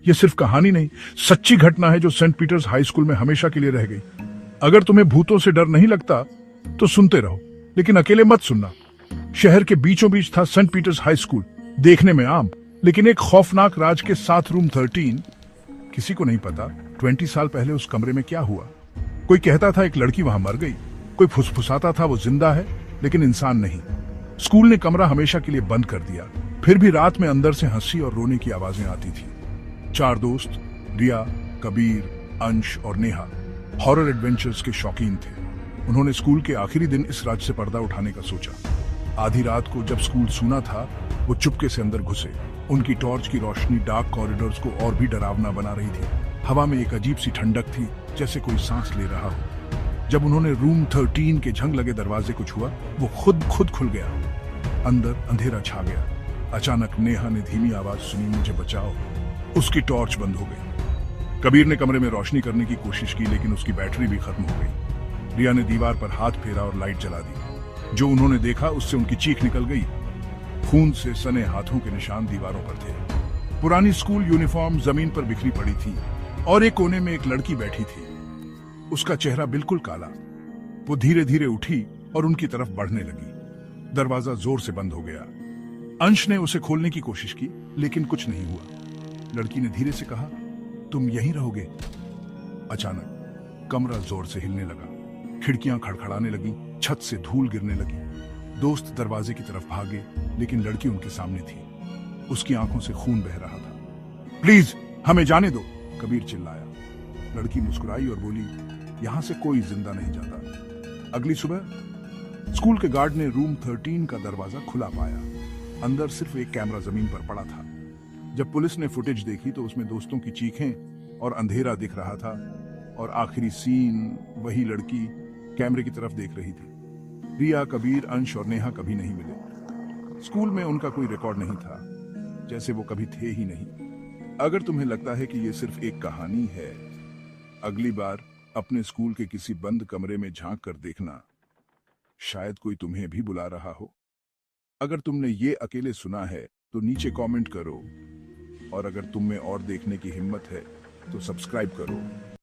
ये सिर्फ कहानी नहीं, सच्ची घटना है जो सेंट पीटर्स हाई स्कूल में हमेशा के लिए रह गई। अगर तुम्हें भूतों से डर नहीं लगता तो सुनते रहो, लेकिन अकेले मत सुनना। शहर के बीचों बीच था सेंट पीटर्स हाई स्कूल, देखने में आम, लेकिन एक खौफनाक राज के साथ रूम 13। किसी को नहीं पता 20 साल पहले उस कमरे में क्या हुआ। कोई कहता था एक लड़की वहां मर गई, कोई फुसफुसाता था वो जिंदा है लेकिन इंसान नहीं। स्कूल ने कमरा हमेशा के लिए बंद कर दिया, फिर भी रात में अंदर से हंसी और रोने की आवाजें आती थी। 4 दोस्त, रिया, कबीर, अंश और नेहा, हॉरर एडवेंचर्स के शौकीन थे। उन्होंने स्कूल के आखिरी दिन इस राज से पर्दा उठाने का सोचा। आधी रात को जब स्कूल सूना था, वो चुपके से अंदर घुसे। उनकी टॉर्च की रोशनी डार्क कॉरिडोर्स को और भी डरावना बना रही थी। हवा में एक अजीब सी ठंडक थी, जैसे कोई सांस ले रहा हो। जब उन्होंने रूम 13 के झंग लगे दरवाजे को छुआ, वो खुद खुल गया। अंदर अंधेरा छा गया। अचानक नेहा ने धीमी आवाज सुनी, मुझे बचाओ। उसकी टॉर्च बंद हो गई। कबीर ने कमरे में रोशनी करने की कोशिश की, लेकिन उसकी बैटरी भी खत्म हो गई। रिया ने दीवार पर हाथ फेरा और लाइट जला दी। जो उन्होंने देखा उससे उनकी चीख निकल गई। खून से सने हाथों के निशान दीवारों पर थे। पुरानी स्कूल यूनिफॉर्म जमीन पर बिखरी पड़ी थी और एक कोने में एक लड़की बैठी थी। उसका चेहरा बिल्कुल काला। वो धीरे धीरे उठी और उनकी तरफ बढ़ने लगी। दरवाजा जोर से बंद हो गया। अंश ने उसे खोलने की कोशिश की, लेकिन कुछ नहीं हुआ। लड़की ने धीरे से कहा, तुम यहीं रहोगे? अचानक कमरा जोर से हिलने लगा। खिड़कियां खड़खड़ाने लगी, छत से धूल गिरने लगी। दोस्त दरवाजे की तरफ भागे, लेकिन लड़की उनके सामने थी। उसकी आंखों से खून बह रहा था। प्लीज हमें जाने दो, कबीर चिल्लाया। लड़की मुस्कुराई और बोली, यहां से कोई जिंदा नहीं जाता। अगली सुबह स्कूल के गार्ड ने रूम 13 का दरवाजा खुला पाया। अंदर सिर्फ एक कैमरा जमीन पर पड़ा था। जब पुलिस ने फुटेज देखी तो उसमें दोस्तों की चीखें और अंधेरा दिख रहा था, और आखिरी सीन वही लड़की कैमरे की तरफ देख रही थी। रिया, कबीर, अंश और नेहा कभी नहीं मिले। स्कूल में उनका कोई रिकॉर्ड नहीं था, जैसे वो कभी थे ही नहीं। अगर तुम्हें लगता है कि ये सिर्फ एक कहानी है, अगली बार अपने स्कूल के किसी बंद कमरे में झांक कर देखना, शायद कोई तुम्हें भी बुला रहा हो। अगर तुमने ये अकेले सुना है तो नीचे कमेंट करो, और अगर तुम में और देखने की हिम्मत है तो सब्सक्राइब करो।